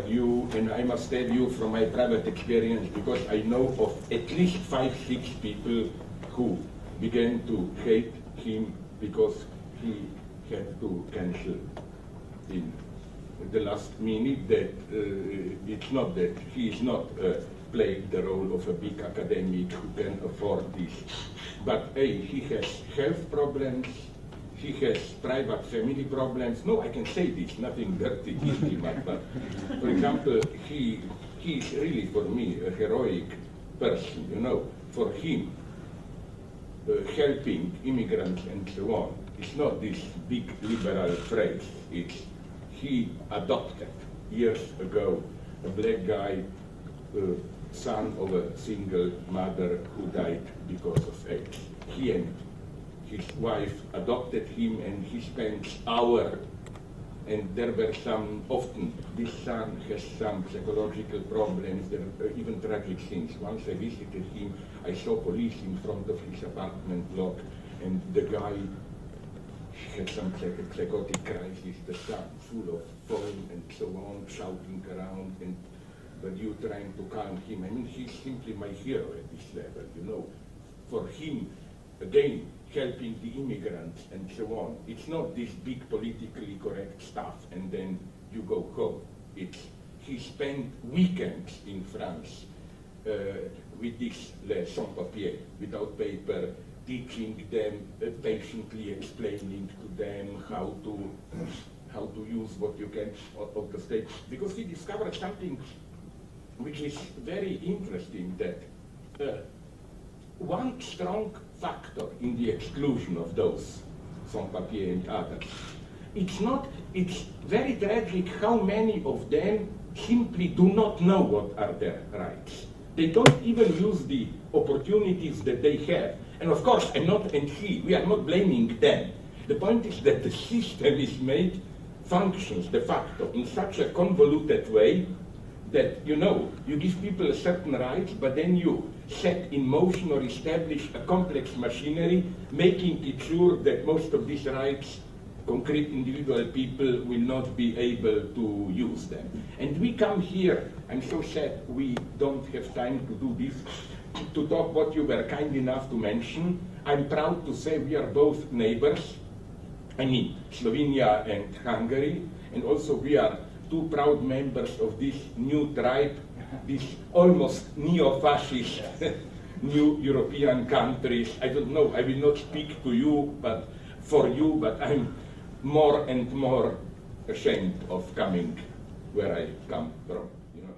Badiou, and I must tell you from my private experience, because I know of at least 5, 6 people who began to hate him because he had to cancel in the last minute. That it's not that he is not playing the role of a big academic who can afford this, but he has health problems, he has private family problems. No, I can say this, nothing dirty, guilty, but for example, he is really for me a heroic person, you know. For him, helping immigrants and so on, it's not this big liberal phrase. It's he adopted years ago a black guy, son of a single mother who died because of AIDS. He and his wife adopted him, and he spent hours, and there were some, often this son has some psychological problems, there are even tragic things. Once I visited him, I saw police in front of his apartment block, and the guy had some psychotic crisis, the son full of foam and so on, shouting around, and but you trying to calm him. I mean, he's simply my hero at this level, you know. For him, again, helping the immigrants and so on, it's not this big politically correct stuff and then you go home. It's, he spent weekends in France with this les sans-papiers, without paper, teaching them, patiently explaining to them how to use what you can of the state. Because he discovered something which is very interesting, that one strong factor in the exclusion of those sans-papiers and others, it's very tragic how many of them simply do not know what are their rights. They don't even use the opportunities that they have. And of course, we are not blaming them. The point is that the system is made, functions de facto in such a convoluted way that, you know, you give people a certain rights, but then you set in motion or establish a complex machinery, making it sure that most of these rights, concrete individual people, will not be able to use them. And we come here, I'm so sad we don't have time to do this, to talk what you were kind enough to mention. I'm proud to say we are both neighbors, I mean Slovenia and Hungary, and also we are two proud members of this new tribe, this almost neo-fascist new European countries. I don't know, I will not speak to you, but for you, but I'm more and more ashamed of coming where I come from, you know.